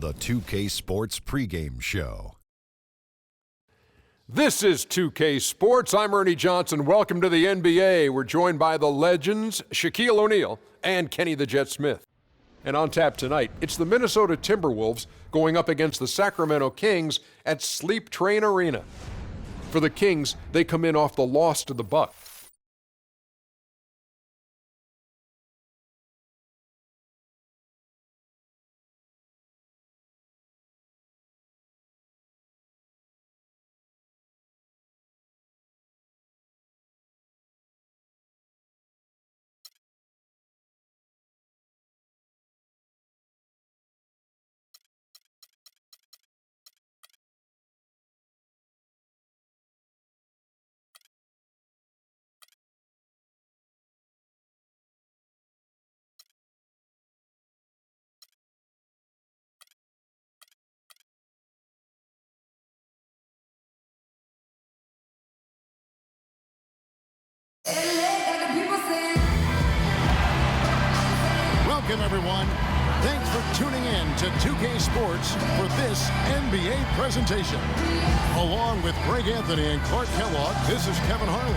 the 2K Sports pregame show. This is 2K Sports. I'm Ernie Johnson. Welcome to the NBA. We're joined by the legends, Shaquille O'Neal and Kenny the Jet Smith. And on tap tonight, it's the Minnesota Timberwolves going up against the Sacramento Kings at Sleep Train Arena. For the Kings, they come in off the loss to the Bucks. Welcome, everyone. Thanks for tuning in to 2K Sports for this NBA presentation. Along with Greg Anthony and Clark Kellogg, this is Kevin Harlan.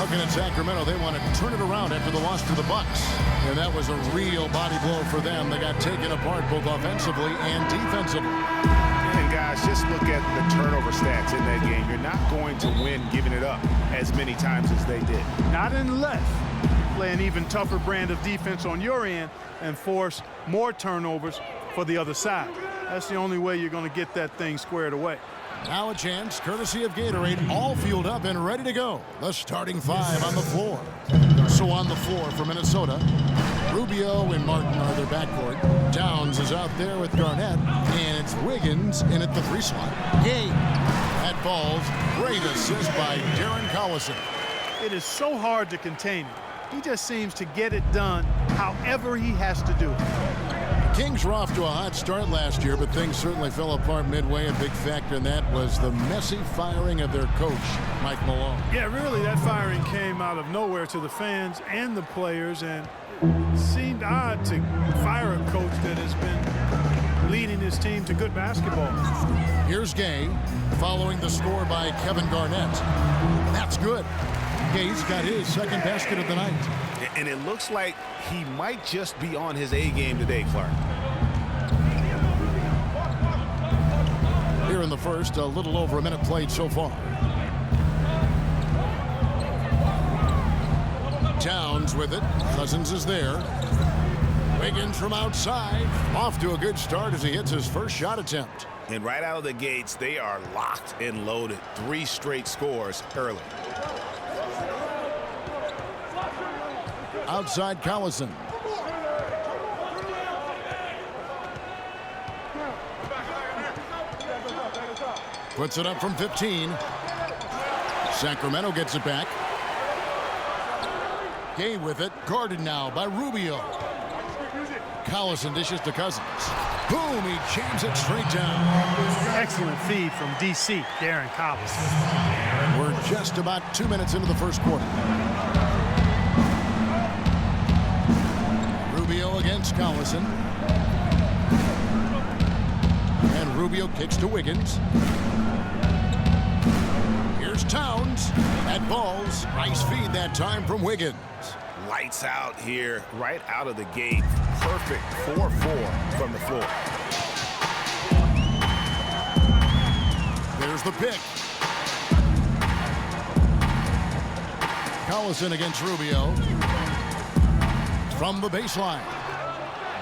Looking at Sacramento, they want to turn it around after the loss to the Bucks. And that was a real body blow for them. They got taken apart both offensively and defensively. And guys, just look at the turnover stats in that game. You're not going to win giving it up as many times as they did. Not unless you play an even tougher brand of defense on your end and force more turnovers for the other side. That's the only way you're going to get that thing squared away. Now a chance, courtesy of Gatorade, all fueled up and ready to go. The starting five on the floor. So on the floor for Minnesota, Rubio and Martin are their backcourt. Downs is out there with Garnett, and it's Wiggins in at the three slot. Gay at balls. Great assist by Darren Collison. It is so hard to contain him. He just seems to get it done however he has to do it. Kings were off to a hot start last year, but things certainly fell apart midway. A big factor in that was the messy firing of their coach, Mike Malone. Yeah, really, that firing came out of nowhere to the fans and the players, and it seemed odd to fire a coach that has been leading his team to good basketball. Here's Gay, following the score by Kevin Garnett. That's good. Gay's got his second basket of the night. And it looks like he might just be on his A game today, Clark. Here in the first, a little over a minute played so far. Towns with it. Cousins is there. Wiggins from outside. Off to a good start as he hits his first shot attempt. And right out of the gates, they are locked and loaded. 3 straight scores early. Outside Collison. Puts it up from 15. Sacramento gets it back. Gay with it. Guarded now by Rubio. Collison dishes to Cousins. Boom, he jams it straight down. Excellent feed from DC, Darren Collison. We're just about 2 minutes into the first quarter. Rubio against Collison. And Rubio kicks to Wiggins. Here's Towns at balls. Nice feed that time from Wiggins. Lights out here, right out of the gate. Perfect 4-4 from the floor. There's the pick. Collison against Rubio. From the baseline.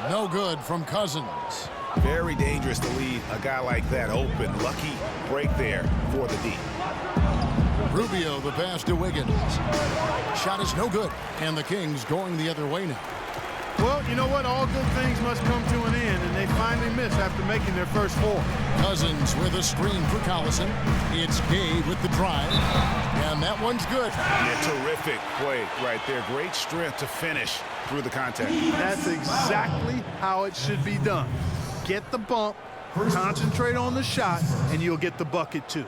No good from Cousins. Very dangerous to leave a guy like that open. Lucky break there for the D. Rubio, the pass to Wiggins. Shot is no good. And the Kings going the other way now. Well, you know what? All good things must come to an end, and they finally miss after making their first 4. Cousins with a screen for Collison. It's Gay with the drive. And that one's good. Yeah, terrific play right there. Great strength to finish through the contact. That's exactly how it should be done. Get the bump, concentrate on the shot, and you'll get the bucket too.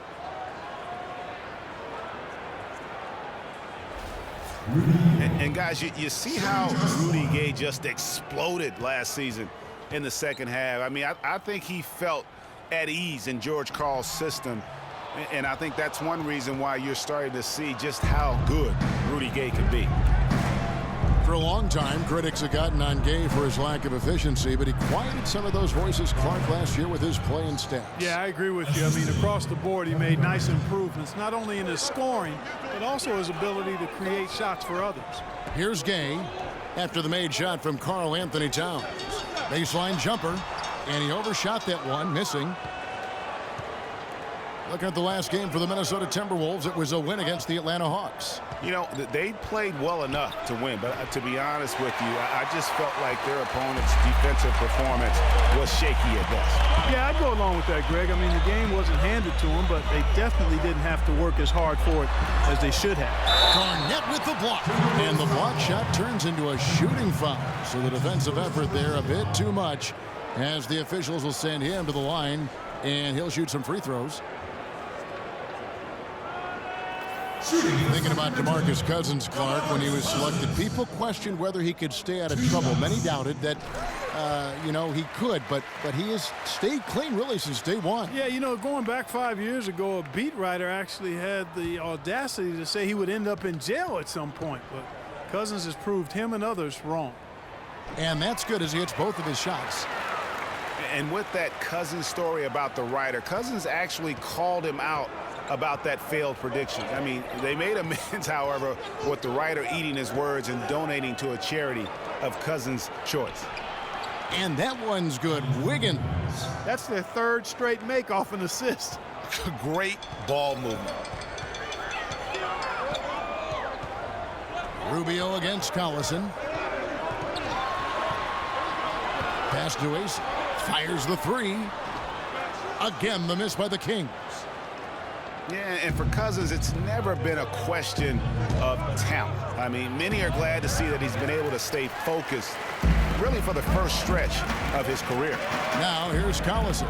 And guys, you see how Rudy Gay just exploded last season. in the second half. I mean, I think he felt at ease in George Karl's system, and I think that's one reason why you're starting to see just how good Rudy Gay can be. For a long time, critics have gotten on Gay for his lack of efficiency, but he quieted some of those voices, Clark, last year with his play and stats. Yeah, I agree with you. I mean, across the board, he made nice improvements, not only in his scoring, but also his ability to create shots for others. Here's Gay after the made shot from Karl Anthony Towns. Baseline jumper, and he overshot that one, missing. Looking at the last game for the Minnesota Timberwolves, it was a win against the Atlanta Hawks. You know, they played well enough to win, but to be honest with you, I just felt like their opponent's defensive performance was shaky at best. Yeah, I'd go along with that, Greg. I mean, the game wasn't handed to them, but they definitely didn't have to work as hard for it as they should have. Garnett with the block. And the block shot turns into a shooting foul. So the defensive effort there a bit too much, as the officials will send him to the line, and he'll shoot some free throws. Thinking about DeMarcus Cousins, Clark, when he was selected, people questioned whether he could stay out of trouble. Many doubted that, you know, he could, but he has stayed clean really since day one. Yeah, you know, going back 5 years ago, a beat writer actually had the audacity to say he would end up in jail at some point, but Cousins has proved him and others wrong. And that's good as he hits both of his shots. And with that Cousins story about the writer, Cousins actually called him out about that failed prediction. I mean, they made amends, however, with the writer eating his words and donating to a charity of Cousins' choice. And that one's good. Wiggins. That's their third straight make off an assist. Great ball movement. Rubio against Collison. Pass to Ace. Fires the three. Again, the miss by the Kings. Yeah, and for Cousins, it's never been a question of talent. I mean, many are glad to see that he's been able to stay focused really for the first stretch of his career. Now here's Collison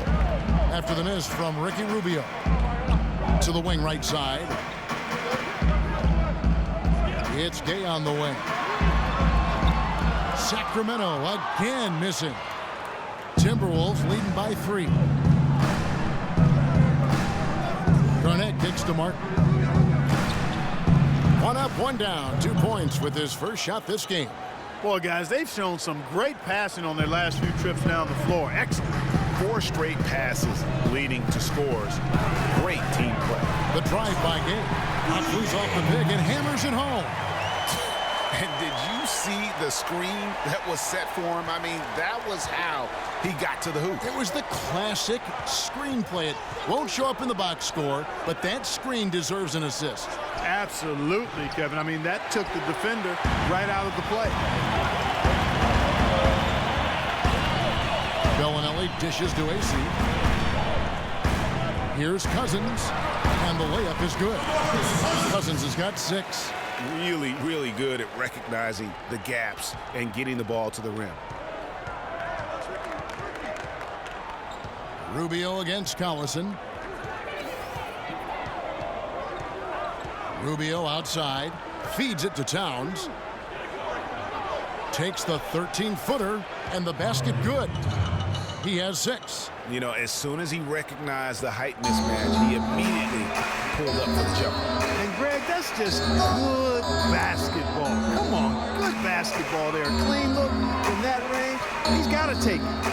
after the miss from Ricky Rubio. To the wing right side. It's Gay on the wing. Sacramento again missing. Timberwolves leading by 3. Garnett kicks to Martin. 1 up, 1 down. 2 points with his first shot this game. Boy, guys, they've shown some great passing on their last few trips down the floor. Excellent. 4 straight passes leading to scores. Great team play. The drive by Gay. Flees off the pick and hammers it home. And did you see the screen that was set for him? I mean, that was how he got to the hoop. It was the classic screenplay. It won't show up in the box score, but that screen deserves an assist. Absolutely, Kevin. I mean, that took the defender right out of the play. Bellinelli dishes to AC. Here's Cousins, and the layup is good. Cousins has got 6. Really, really good at recognizing the gaps and getting the ball to the rim. Rubio against Collison. Rubio outside, feeds it to Towns. Takes the 13-footer, and the basket good. He has 6. You know, as soon as he recognized the height mismatch, he immediately pulled up for the jumper. And, Greg, that's just good basketball. Come on, good basketball there. Clean look from that range. He's got to take it.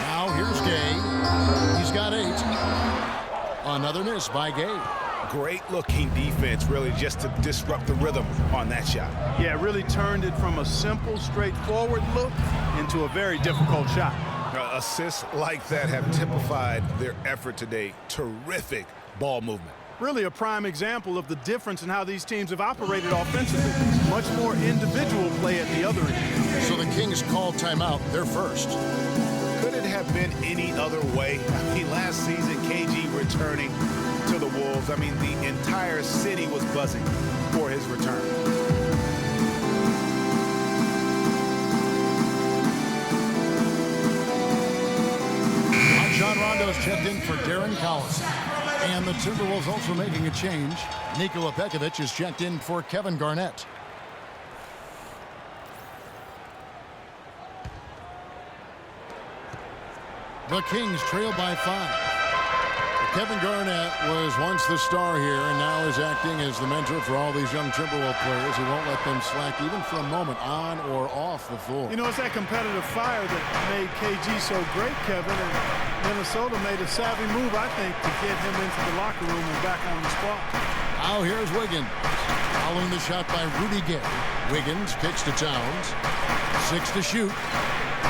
Now here's Gay. He's got 8. Another miss by Gay. Great looking defense, really, just to disrupt the rhythm on that shot. Yeah, really turned it from a simple, straightforward look into a very difficult shot. Assists like that have typified their effort today. Terrific ball movement. Really a prime example of the difference in how these teams have operated offensively. Much more individual play at the other end. So the Kings call timeout. They're first. Could it have been any other way? I mean, last season, KG returning to the Wolves. I mean, the entire city was buzzing for his return. John Rondo's checked in for Darren Collison. And the Timberwolves also making a change. Nikola Pekovic is checked in for Kevin Garnett. The Kings trail by 5. Kevin Garnett was once the star here and now is acting as the mentor for all these young Timberwolves players. He won't let them slack even for a moment on or off the floor. You know, it's that competitive fire that made KG so great, Kevin, and Minnesota made a savvy move, I think, to get him into the locker room and back on the spot. Now here's Wiggins. Following the shot by Rudy Gay. Wiggins kicks to Towns. 6 to shoot.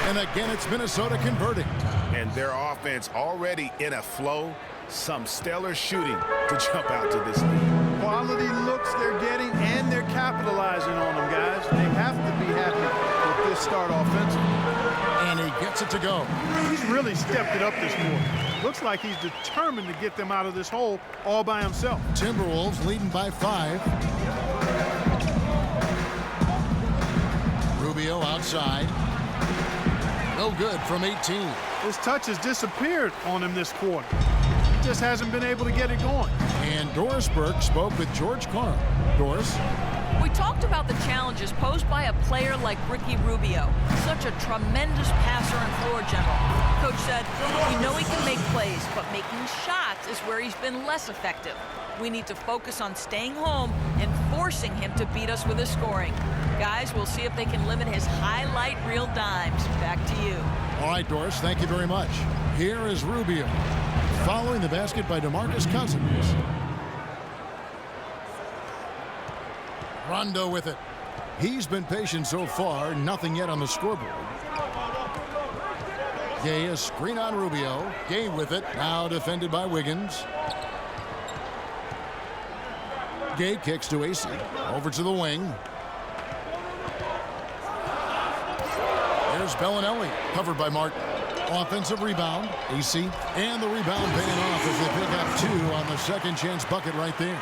And again, it's Minnesota converting. And their offense already in a flow. Some stellar shooting to jump out to this lead. Quality looks they're getting, and they're capitalizing on them, guys. They have to be happy with this start offensively. And he gets it to go. He's really stepped it up this quarter. Looks like he's determined to get them out of this hole all by himself. Timberwolves leading by 5. Rubio outside. No good from 18. His touch has disappeared on him this quarter. Just hasn't been able to get it going. And Doris Burke spoke with George Karl. Doris? We talked about the challenges posed by a player like Ricky Rubio, such a tremendous passer and floor general. Coach said, we know he can make plays, but making shots is where he's been less effective. We need to focus on staying home and forcing him to beat us with his scoring. Guys, we'll see if they can limit his highlight reel dimes. Back to you. All right, Doris, thank you very much. Here is Rubio. Following the basket by DeMarcus Cousins. Rondo with it. He's been patient so far. Nothing yet on the scoreboard. Gay, a screen on Rubio. Gay with it. Now defended by Wiggins. Gay kicks to AC. Over to the wing. There's Bellinelli. Covered by Martin. Offensive rebound, AC, and the rebound paying off as they pick up 2 on the second chance bucket right there.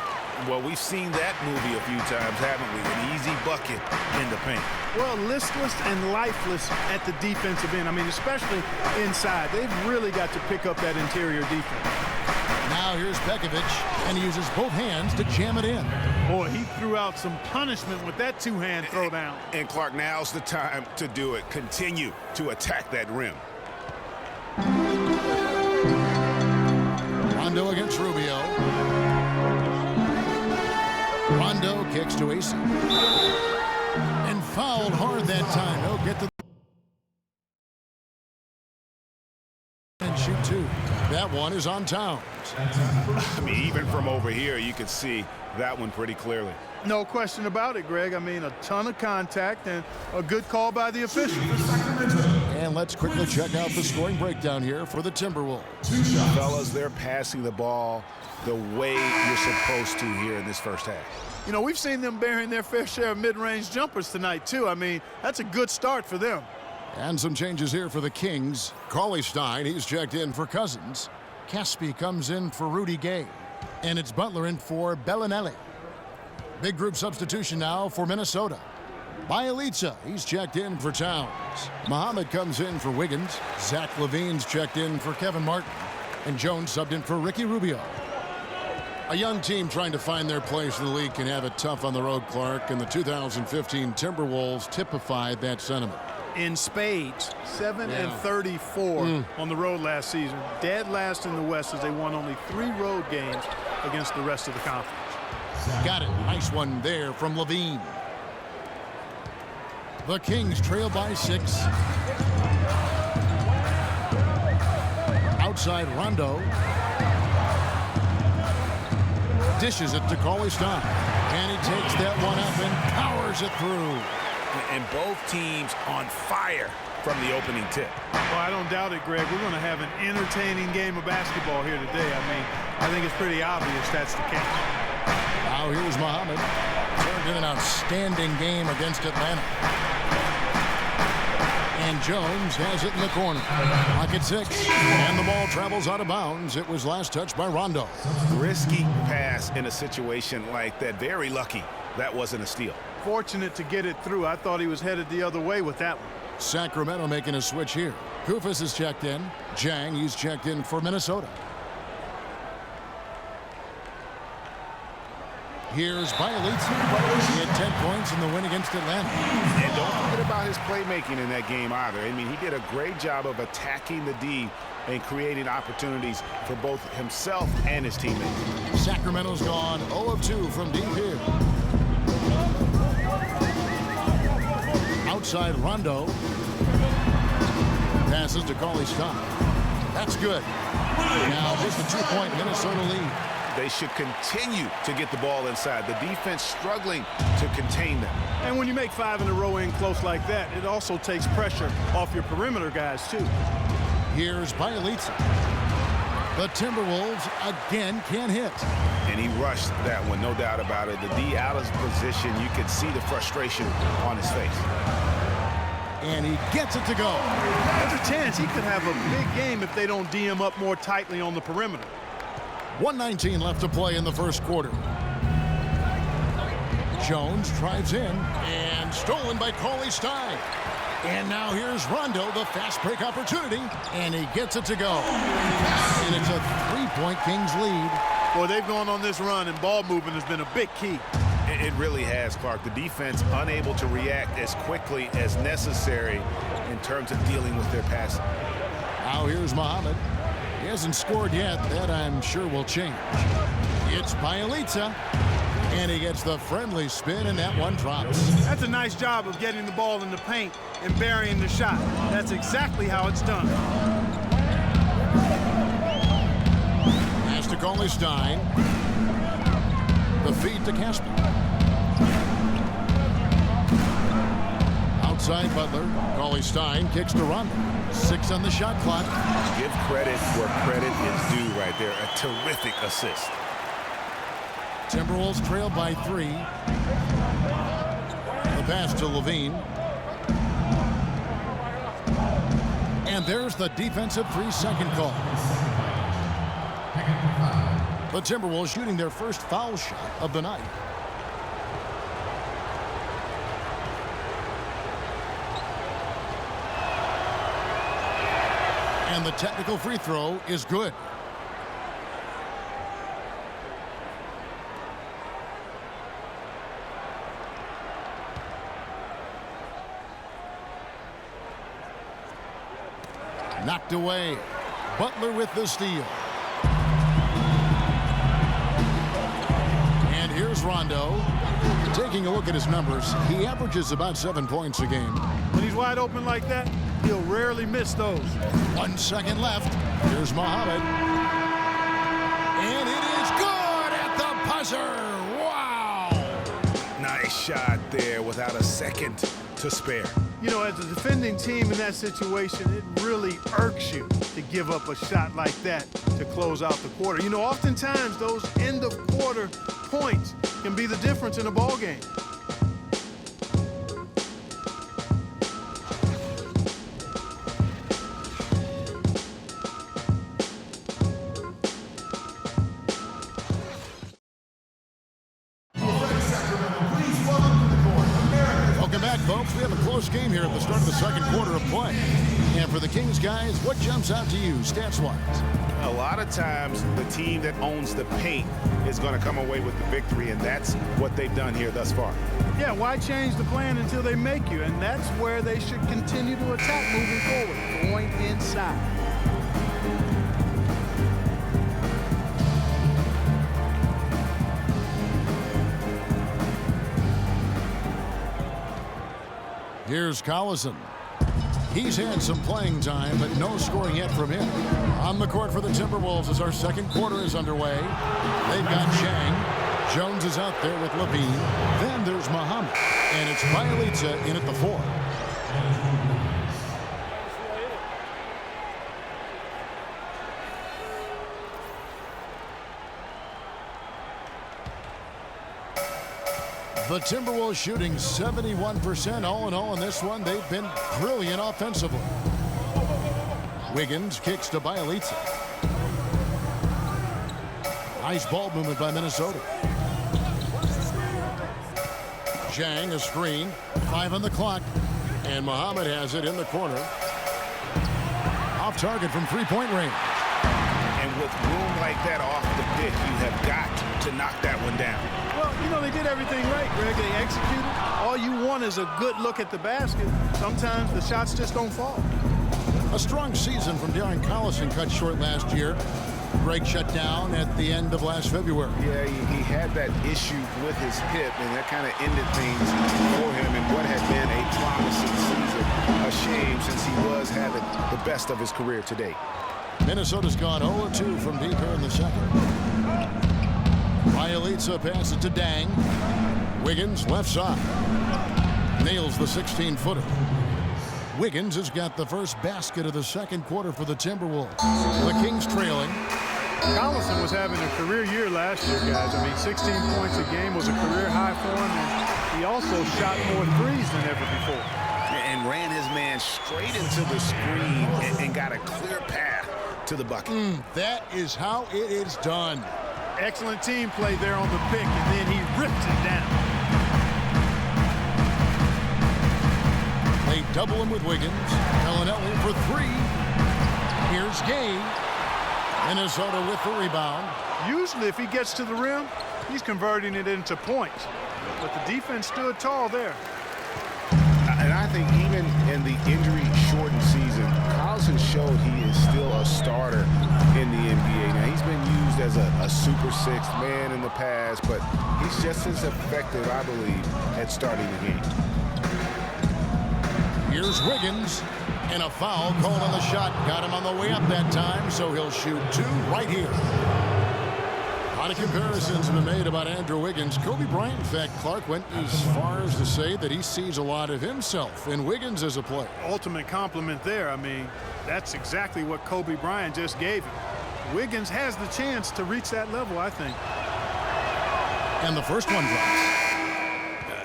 Well, we've seen that movie a few times, haven't we? An easy bucket in the paint. Well, listless and lifeless at the defensive end. I mean, especially inside. They've really got to pick up that interior defense. Now here's Pekovic, and he uses both hands to jam it in. Boy, he threw out some punishment with that two-hand throwdown. And Clark, now's the time to do it. Continue to attack that rim. Rondo against Rubio. Rondo kicks to AC. And fouled hard that time. He'll get the and shoot 2. That one is on Towns. I mean, even from over here, you can see that one pretty clearly. No question about it, Greg. I mean, a ton of contact and a good call by the officials. And let's quickly check out the scoring breakdown here for the Timberwolves. Fellas, they're passing the ball the way you're supposed to here in this first half. You know, we've seen them bearing their fair share of mid-range jumpers tonight, too. I mean, that's a good start for them. And some changes here for the Kings. Cauley Stein, he's checked in for Cousins. Caspi comes in for Rudy Gay. And it's Butler in for Bellinelli. Big group substitution now for Minnesota. Bjelica, he's checked in for Towns. Muhammad comes in for Wiggins. Zach LaVine's checked in for Kevin Martin. And Jones subbed in for Ricky Rubio. A young team trying to find their place in the league can have it tough on the road, Clark, and the 2015 Timberwolves typified that sentiment. In spades, 7-34 on the road last season. Dead last in the West as they won only 3 road games against the rest of the conference. Got it. Nice one there from LaVine. The Kings trail by 6. Outside Rondo. Dishes it to Cauley Stein. And he takes that one up and powers it through. And both teams on fire from the opening tip. Well, I don't doubt it, Greg. We're going to have an entertaining game of basketball here today. I mean, I think it's pretty obvious that's the case. Now here's Muhammad. Turned in an outstanding game against Atlanta. And Jones has it in the corner. Pocket 6. And the ball travels out of bounds. It was last touched by Rondo. Risky pass in a situation like that. Very lucky that wasn't a steal. Fortunate to get it through. I thought he was headed the other way with that one. Sacramento making a switch here. Koufos is checked in. Jang, he's checked in for Minnesota. Here's Bielitsa. He had 10 points in the win against Atlanta. And don't forget about his playmaking in that game either. I mean, he did a great job of attacking the D and creating opportunities for both himself and his teammates. Sacramento's gone 0 of 2 from deep here. Outside Rondo. Passes to Cauley-Stein. That's good. Now just a 2-point Minnesota lead. They should continue to get the ball inside. The defense struggling to contain them. And when you make 5 in a row in close like that, it also takes pressure off your perimeter guys, too. Here's Bielitsa. The Timberwolves again can't hit. And he rushed that one, no doubt about it. The D out of position. You could see the frustration on his face. And he gets it to go. There's a chance he could have a big game if they don't D him up more tightly on the perimeter. 1:19 left to play in the first quarter. Jones drives in and stolen by Cauley-Stein. And now here's Rondo, the fast break opportunity, and he gets it to go. And it's a 3-point Kings lead. Boy, they've gone on this run, and ball movement has been a big key. It really has, Clark. The defense unable to react as quickly as necessary in terms of dealing with their passing. Now here's Muhammad. He hasn't scored yet. That I'm sure will change. It's Bielitsa. And he gets the friendly spin, and that one drops. That's a nice job of getting the ball in the paint and burying the shot. That's exactly how it's done. Pass to Cauley-Stein. The feed to Casper. Outside Butler. Cauley-Stein kicks to Rondo. 6 on the shot clock. Give credit where credit is due right there. A terrific assist. Timberwolves trail by 3. The pass to Levine. And there's the defensive 3-second call. The Timberwolves shooting their first foul shot of the night. And the technical free throw is good. Knocked away. Butler with the steal. And here's Rondo. Taking a look at his numbers, he averages about 7 points a game. When he's wide open like that, he'll rarely miss those. 1 second left. Here's Muhammad. And it is good at the buzzer. Wow. Nice shot there without a second to spare. You know, as a defending team in that situation, it really irks you to give up a shot like that to close out the quarter. You know, oftentimes those end of quarter points can be the difference in a ball game. Folks, we have a close game here at the start of the second quarter of play. And for the Kings guys, what jumps out to you stats-wise? A lot of times the team that owns the paint is going to come away with the victory, and that's what they've done here thus far. Yeah, why change the plan until they make you? And that's where they should continue to attack moving forward, going inside. Here's Collison. He's had some playing time, but no scoring yet from him. On the court for the Timberwolves as our second quarter is underway. They've got Chang. Jones is out there with Levine. Then there's Muhammad. And it's Bielitsa in at the 4. The Timberwolves shooting 71% all in all in this one. They've been brilliant offensively. Wiggins kicks to Bielitsa. Nice ball movement by Minnesota. Chang a screen. 5 on the clock. And Muhammad has it in the corner. Off target from three-point range. And with room like that off the pick, you have got to knock that one down. Well, you they did everything right, Greg. They executed. All you want is a good look at the basket. Sometimes the shots just don't fall. A strong season from Darren Collison cut short last year. Greg shut down at the end of last February. Yeah, he had that issue with his hip, and that kind of ended things for him in what had been a promising season. A shame, since he was having the best of his career to date. Minnesota's gone 0-2 from deep here in the second. Bielitsa passes to Dang. Wiggins left side. Nails the 16-footer. Wiggins has got the first basket of the second quarter for the Timberwolves. The Kings trailing. Collison was having a career year last year, guys. I mean, 16 points a game was a career high for him, and he also shot more threes than ever before. And ran his man straight into the screen and got a clear path to the bucket. That is how it is done. Excellent team play there on the pick, and then he ripped it down. They double him with Wiggins. Bellinelli for three. Here's Gay. Minnesota with the rebound. Usually, if he gets to the rim, he's converting it into points. But the defense stood tall there. And I think even in the injury-shortened season, Collison showed he is still a starter in the NBA. Now, he's been used as a super sixth man in the past, but he's just as effective, I believe, at starting the game. Here's Wiggins, and a foul called on the shot. Got him on the way up that time, so he'll shoot two right here. A lot of comparisons have been made about Andrew Wiggins. Kobe Bryant, in fact, Clark went as far as to say that he sees a lot of himself in Wiggins as a player. Ultimate compliment there. I mean, that's exactly what Kobe Bryant just gave him. Wiggins has the chance to reach that level, I think. And the first one drops.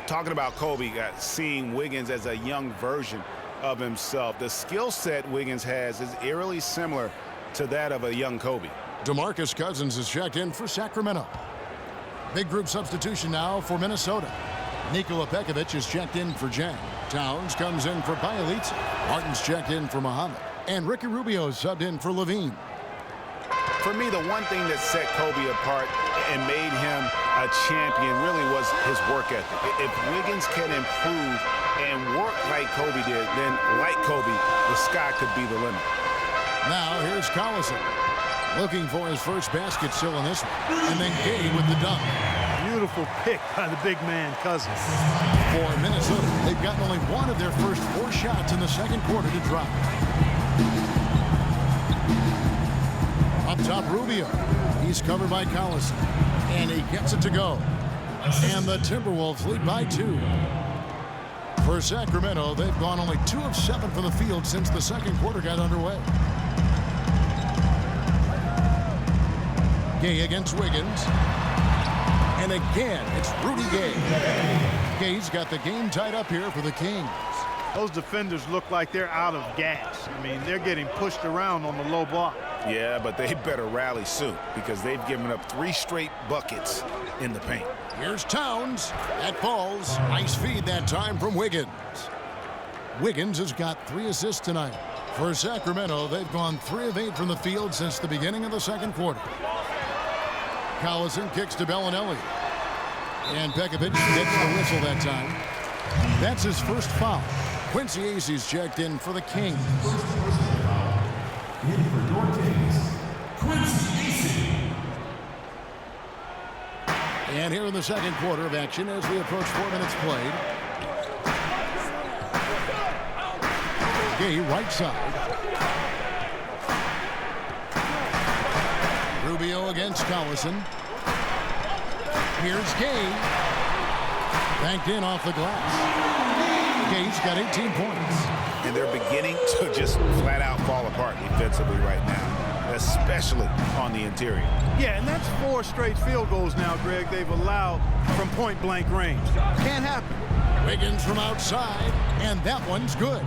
Talking about Kobe, seeing Wiggins as a young version of himself. The skill set Wiggins has is eerily similar to that of a young Kobe. DeMarcus Cousins is checked in for Sacramento. Big group substitution now for Minnesota. Nikola Pekovic is checked in for Jang. Towns comes in for Bielitsa. Martin's checked in for Muhammad. And Ricky Rubio is subbed in for Levine. For me, the one thing that set Kobe apart and made him a champion really was his work ethic. If Wiggins can improve and work like Kobe did, then like Kobe, the sky could be the limit. Now here's Collison. Looking for his first basket still in this one. And then Gay with the dunk. Beautiful pick by the big man, Cousins. For Minnesota, they've gotten only one of their first 4 shots in the second quarter to drop. Up top, Rubio. He's covered by Collison. And he gets it to go. And the Timberwolves lead by 2. For Sacramento, they've gone only 2 of 7 from the field since the second quarter got underway. Gay against Wiggins. And again, it's Rudy Gay. Gay's got the game tied up here for the Kings. Those defenders look like they're out of gas. I mean, they're getting pushed around on the low block. Yeah, but they better rally soon because they've given up 3 straight buckets in the paint. Here's Towns. That falls. Nice feed that time from Wiggins. Wiggins has got 3 assists tonight. For Sacramento, they've gone 3 of 8 from the field since the beginning of the second quarter. Collison kicks to Bellinelli. And Pekovic gets the whistle that time. That's his first foul. Quincy Acy's checked in for the Kings. In for Dortes, Quincy Acy. And here in the second quarter of action as we approach 4 minutes played. Gay right side. Rubio against Collison. Here's Gay. Banked in off the glass. Gay's got 18 points. And they're beginning to just flat out fall apart defensively right now, especially on the interior. Yeah, and that's 4 straight field goals now, Greg, they've allowed from point-blank range. Can't happen. Wiggins from outside, and that one's good.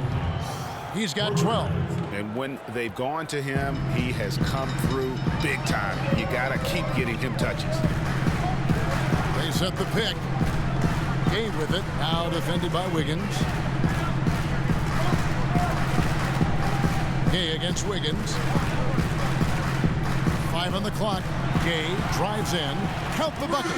He's got 12. And when they've gone to him, he has come through big time. You got to keep getting him touches. They set the pick. Gay with it, now defended by Wiggins. Gay against Wiggins. 5 on the clock. Gay drives in. Count the bucket.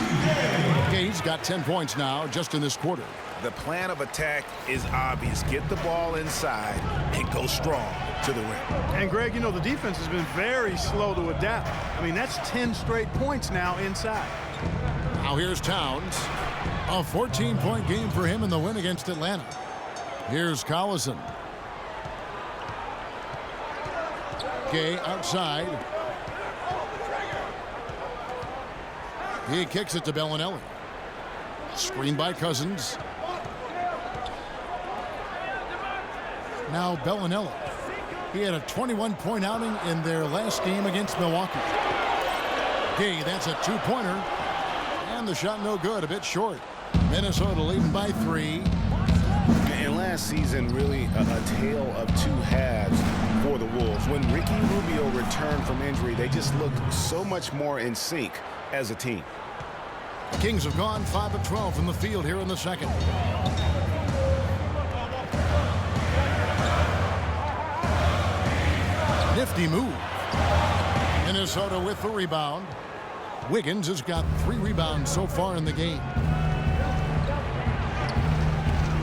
Gay's got 10 points now just in this quarter. The plan of attack is obvious. Get the ball inside and go strong to the rim. And Greg, you know, the defense has been very slow to adapt. I mean, that's 10 straight points now inside. Now here's Towns. A 14-point game for him in the win against Atlanta. Here's Collison. Gay outside. He kicks it to Bellinelli. Screen by Cousins. Now Bellinelli. He had a 21-point outing in their last game against Milwaukee. Gay, that's a two-pointer. And the shot no good, a bit short. Minnesota leading by 3. And last season, really a tale of two halves for the Wolves. When Ricky Rubio returned from injury, they just looked so much more in sync as a team. The Kings have gone 5 of 12 from the field here in the second. Nifty move. Minnesota with the rebound. Wiggins has got 3 rebounds so far in the game.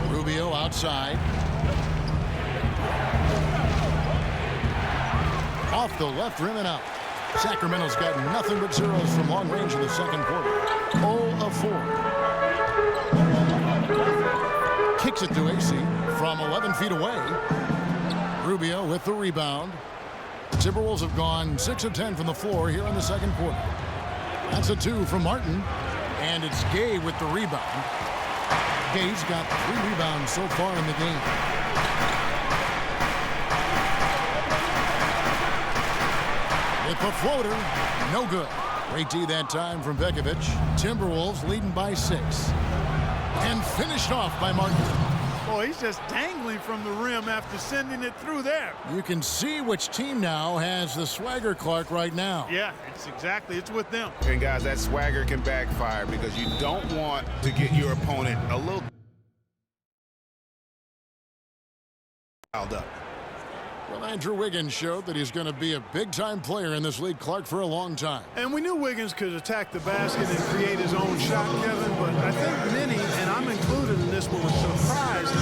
Rubio outside. Off the left rim and out. Sacramento's got nothing but zeros from long range in the second quarter. 0 of 4. Kicks it to AC from 11 feet away. Rubio with the rebound. Timberwolves have gone 6 of 10 from the floor here in the second quarter. That's a 2 from Martin. And it's Gay with the rebound. Gay's got 3 rebounds so far in the game. With the floater, no good. Great D that time from Bekovic. Timberwolves leading by 6. And finished off by Martin. Boy, he's just dangling from the rim after sending it through there. You can see which team now has the swagger, Clark, right now. Yeah, it's with them. And guys, that swagger can backfire because you don't want to get your opponent a little dialed up. Well, Andrew Wiggins showed that he's going to be a big-time player in this league, Clark, for a long time. And we knew Wiggins could attack the basket and create his own shot, Kevin, but I think many, and I'm included in this one, were surprised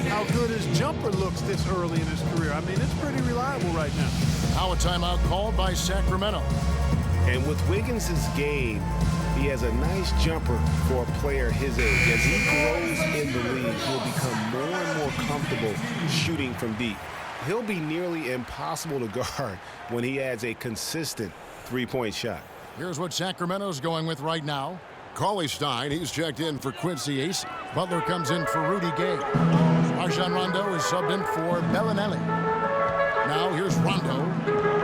how good his jumper looks this early in his career. I mean, it's pretty reliable right now. Now a timeout called by Sacramento. And with Wiggins' game, he has a nice jumper for a player his age. As he grows in the league, he'll become more and more comfortable shooting from deep. He'll be nearly impossible to guard when he adds a consistent three-point shot. Here's what Sacramento's going with right now. Cauley-Stein, he's checked in for Quincy Acey. Butler comes in for Rudy Gay. Rajon Rondo is subbed in for Bellinelli. Now here's Rondo.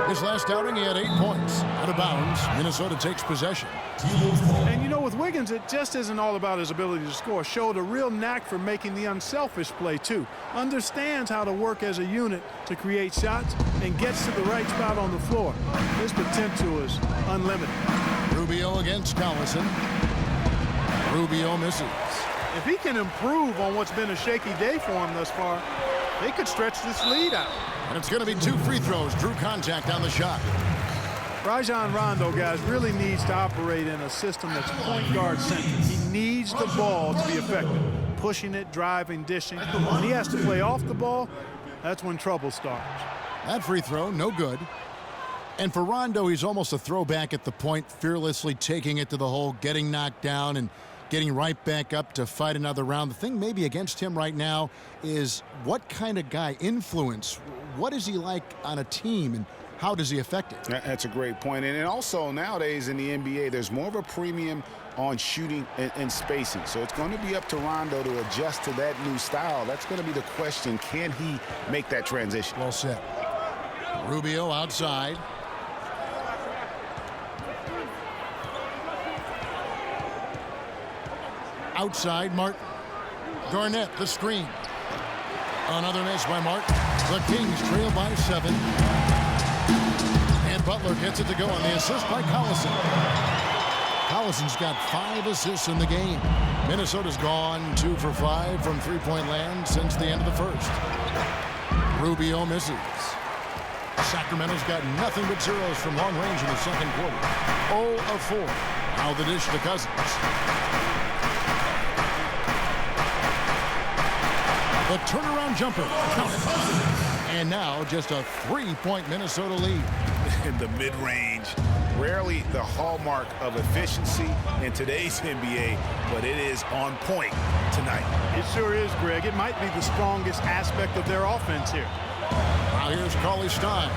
His last outing, he had 8 points. Out of bounds, Minnesota takes possession. And you know, with Wiggins, it just isn't all about his ability to score. Showed a real knack for making the unselfish play, too. Understands how to work as a unit to create shots and gets to the right spot on the floor. His potential is unlimited. Rubio against Collison. Rubio misses. If he can improve on what's been a shaky day for him thus far, they could stretch this lead out. And it's going to be 2 free throws. Drew contact on the shot. Rajon Rondo, guys, really needs to operate in a system that's point guard centric. He needs the ball to be effective. Pushing it, driving, dishing. When he has to play off the ball, that's when trouble starts. That free throw, no good. And for Rondo, he's almost a throwback at the point, fearlessly taking it to the hole, getting knocked down, and getting right back up to fight another round. The thing maybe against him right now is what kind of guy, influence, what is he like on a team, and how does he affect it? That's a great point. And also nowadays in the NBA, there's more of a premium on shooting and spacing. So it's going to be up to Rondo to adjust to that new style. That's going to be the question. Can he make that transition? Well said. Rubio outside. Outside, Martin. Garnett, the screen. Another miss by Martin. The Kings trail by 7. And Butler gets it to go on the assist by Collison. Collison's got 5 assists in the game. Minnesota's gone 2 for 5 from three-point land since the end of the first. Rubio misses. Sacramento's got nothing but zeros from long range in the second quarter. 0 of 4. Now the dish to Cousins. The turnaround jumper. And now just a 3-point Minnesota lead. In the mid-range, rarely the hallmark of efficiency in today's NBA, but it is on point tonight. It sure is, Greg. It might be the strongest aspect of their offense here. Now here's Cauley-Stein.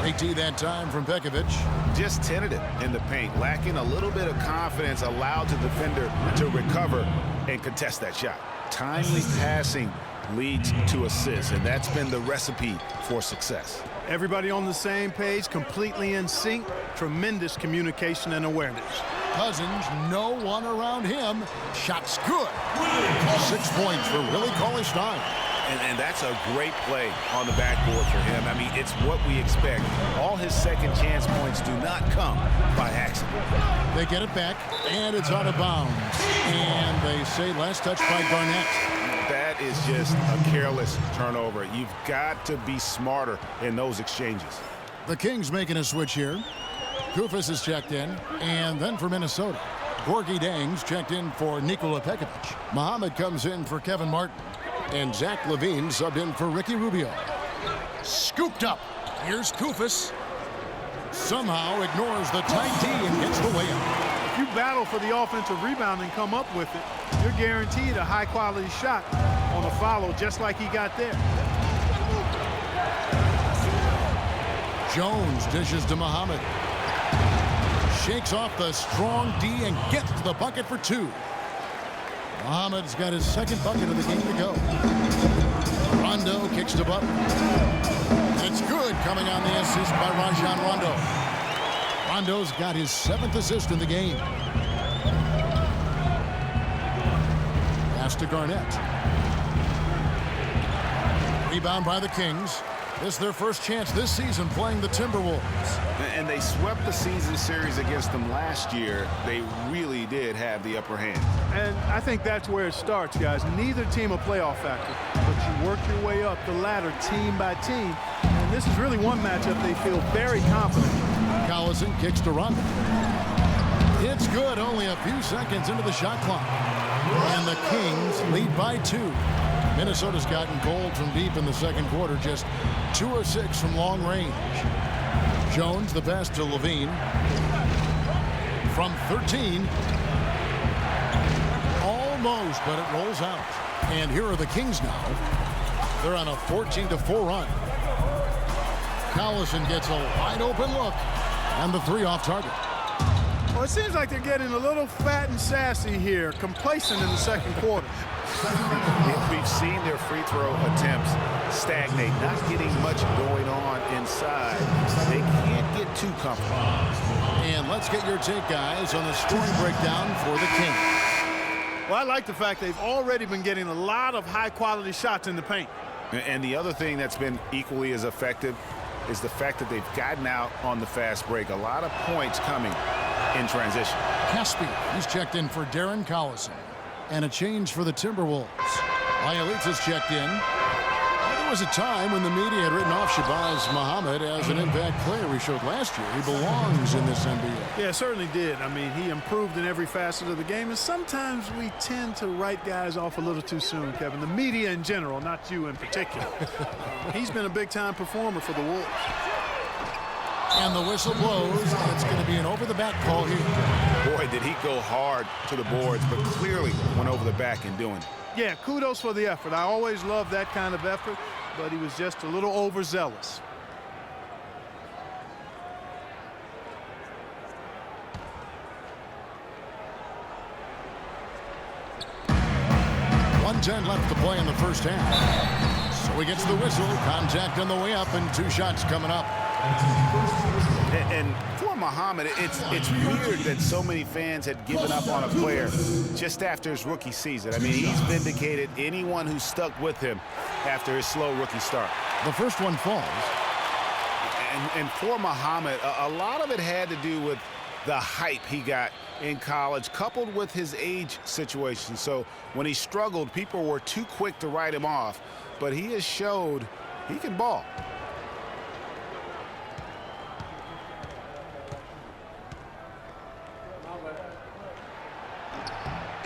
AT that time from Pekovic. Just tentative in the paint, lacking a little bit of confidence, allowed the defender to recover and contest that shot. Timely passing leads to assists, and that's been the recipe for success. Everybody on the same page, completely in sync. Tremendous communication and awareness. Cousins, no one around him. Shot's good. 6 points for Willie Cauley-Stein. And that's a great play on the backboard for him. I mean, it's what we expect. All his second chance points do not come by accident. They get it back, and it's out of bounds. And they say last touch by Garnett. That is just a careless turnover. You've got to be smarter in those exchanges. The Kings making a switch here. Koufos is checked in, and then for Minnesota, Gorgui Dieng's checked in for Nikola Pekovic. Muhammad comes in for Kevin Martin, and Zach LaVine subbed in for Ricky Rubio. Scooped up. Here's Koufos. Somehow ignores the tight D and gets the layup. If you battle for the offensive rebound and come up with it, you're guaranteed a high-quality shot on a follow just like he got there. Jones dishes to Muhammad. Shakes off the strong D and gets to the bucket for 2. Muhammad's got his second bucket of the game to go. Rondo kicks to Butler. It's good, coming on the assist by Rajon Rondo. Rondo's got his 7th assist in the game. Pass to Garnett. Rebound by the Kings. This is their first chance this season playing the Timberwolves. And they swept the season series against them last year. They really did have the upper hand. And I think that's where it starts, guys. Neither team a playoff factor, but you work your way up the ladder team by team. And this is really one matchup they feel very confident. Collison kicks to Rondo. It's good, only a few seconds into the shot clock. And the Kings lead by 2. Minnesota's gotten cold from deep in the second quarter, just 2 of 6 from long range. Jones, the pass to LaVine. From 13. Almost, but it rolls out. And here are the Kings now. They're on a 14-4 run. Collison gets a wide open look. And the 3 off target. Well, it seems like they're getting a little fat and sassy here, complacent in the second quarter. We've seen their free throw attempts stagnate, not getting much going on inside. They can't get too comfortable. And let's get your take, guys, on the scoring breakdown for the Kings. Well, I like the fact they've already been getting a lot of high-quality shots in the paint. And the other thing that's been equally as effective is the fact that they've gotten out on the fast break. A lot of points coming in transition. Caspi, he's checked in for Darren Collison. And a change for the Timberwolves. Bjelica's checked in. There was a time when the media had written off Shabazz Muhammad as an impact player we showed last year. He belongs in this NBA. Yeah, certainly did. I mean, he improved in every facet of the game, and sometimes we tend to write guys off a little too soon, Kevin. The media in general, not you in particular. He's been a big-time performer for the Wolves. And the whistle blows, and it's going to be an over-the-back call here. Boy, did he go hard to the boards, but clearly went over the back in doing it. Yeah, kudos for the effort. I always love that kind of effort, but he was just a little overzealous. .110 left to play in the first half. So he gets the whistle, contact on the way up, and 2 shots coming up. And for Muhammad, it's weird that so many fans had given up on a player just after his rookie season. I mean, he's vindicated anyone who stuck with him after his slow rookie start. The first one falls. And for Muhammad, a lot of it had to do with the hype he got in college, coupled with his age situation. So when he struggled, people were too quick to write him off. But he has showed he can ball.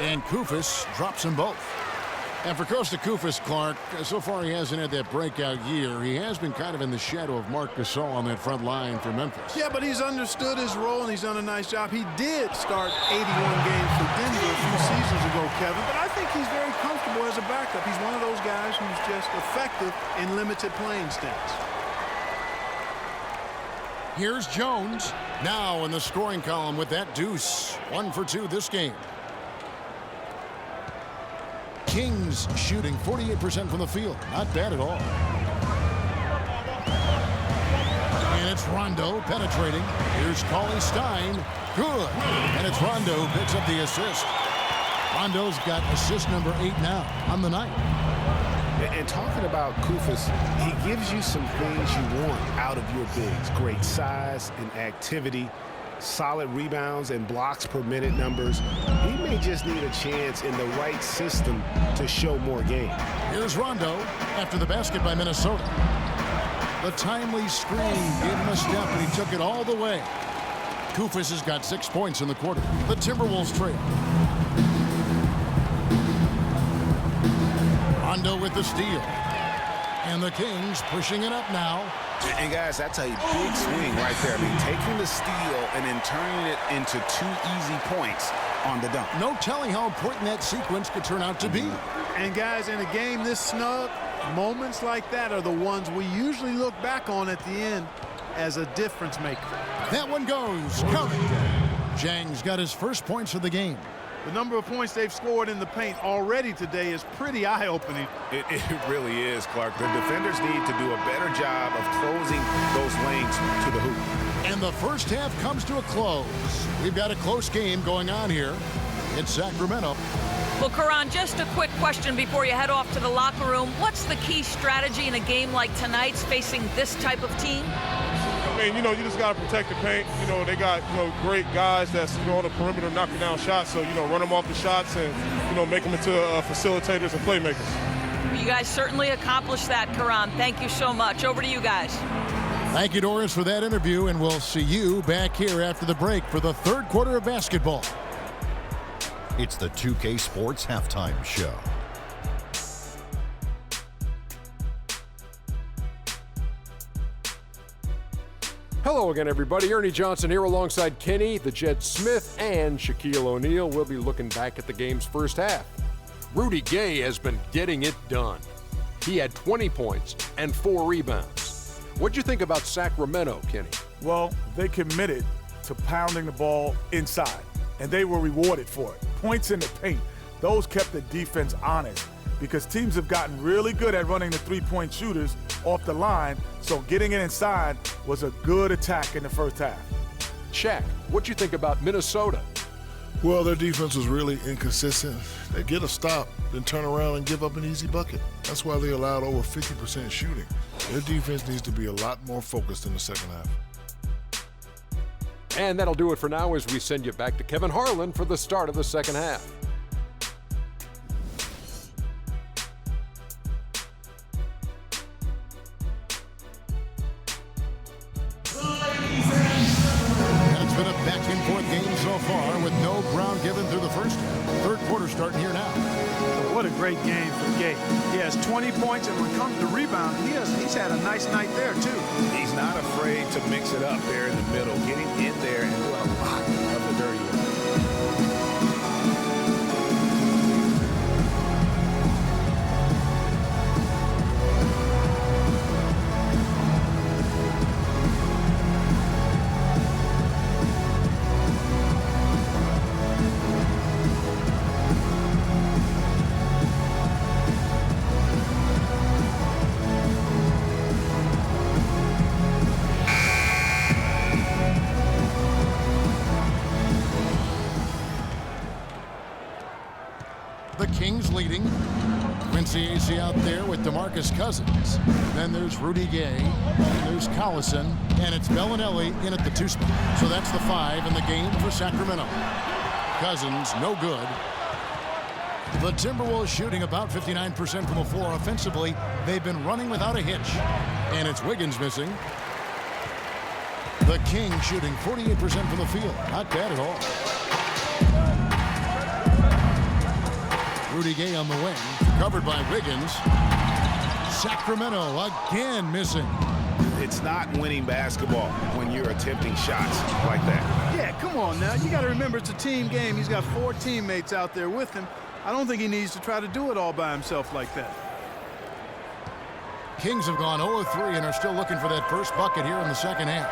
And Koufos drops them both. And for Kosta Koufos, Clark, so far he hasn't had that breakout year. He has been kind of in the shadow of Marc Gasol on that front line for Memphis. Yeah, but he's understood his role, and he's done a nice job. He did start 81 games for Denver a few seasons ago, Kevin, but I think he's very comfortable as a backup. He's one of those guys who's just effective in limited playing stints. Here's Jones, now in the scoring column with that deuce. 1 for 2 this game. Kings shooting 48% from the field. Not bad at all. And it's Rondo penetrating. Here's Cauley Stein. Good. And it's Rondo who picks up the assist. Rondo's got assist number 8 now on the night. And talking about Koufos, he gives you some things you want out of your bigs. Great size and activity, solid rebounds and blocks per minute numbers. He may just need a chance in the right system to show more game. Here's Rondo after the basket by Minnesota. The timely screen gave him a step, and he took it all the way. Koufos has got 6 points in the quarter. The Timberwolves trail. Rondo with the steal. And the Kings pushing it up now. And guys, I tell you, big swing right there. I mean, taking the steal and then turning it into 2 easy points on the dunk. No telling how important that sequence could turn out to be. And guys, in a game this snug, moments like that are the ones we usually look back on at the end as a difference maker. That one goes. Coming. Zhang's got his first points of the game. The number of points they've scored in the paint already today is pretty eye-opening. It really is, Clark. The defenders need to do a better job of closing those lanes to the hoop. And the first half comes to a close. We've got a close game going on here in Sacramento. Well, Karan, just a quick question before you head off to the locker room. What's the key strategy in a game like tonight's facing this type of team? I mean, you just got to protect the paint. They got, great guys that's, on the perimeter knocking down shots. So, run them off the shots and, make them into facilitators and playmakers. You guys certainly accomplished that, Karan. Thank you so much. Over to you guys. Thank you, Doris, for that interview, and we'll see you back here after the break for the third quarter of basketball. It's the 2K Sports Halftime Show. Hello again, everybody. Ernie Johnson here alongside Kenny, the Jet Smith, and Shaquille O'Neal. We'll be looking back at the game's first half. Rudy Gay has been getting it done. He had 20 points and 4 rebounds. What'd you think about Sacramento, Kenny? Well, they committed to pounding the ball inside, and they were rewarded for it. Points in the paint. Those kept the defense honest because teams have gotten really good at running the three-point shooters off the line, so getting it inside was a good attack in the first half. Shaq, what'd you think about Minnesota? Well, their defense was really inconsistent. They get a stop, then turn around and give up an easy bucket. That's why they allowed over 50% shooting. Their defense needs to be a lot more focused in the second half. And that'll do it for now as we send you back to Kevin Harlan for the start of the second half. It's been a back-and-forth game so far with no ground given through the first half. Third quarter starting here now. What a great game for Gay. He has 20 points, and when it comes to rebounding, he's had a nice night there, too. He's not afraid to mix it up there in the middle, getting in there and doing a lot of the dirty work. The Kings leading. Quincy Acy out there with DeMarcus Cousins. Then there's Rudy Gay. There's Collison. And it's Bellinelli in at the 2 spot. So that's the 5 in the game for Sacramento. Cousins, no good. The Timberwolves shooting about 59% from the floor offensively. They've been running without a hitch. And it's Wiggins missing. The Kings shooting 48% from the field. Not bad at all. Rudy Gay on the wing. Covered by Wiggins. Sacramento again missing. It's not winning basketball when you're attempting shots like that. Yeah, come on now. You got to remember it's a team game. He's got 4 teammates out there with him. I don't think he needs to try to do it all by himself like that. Kings have gone 0-3 and are still looking for that first bucket here in the second half.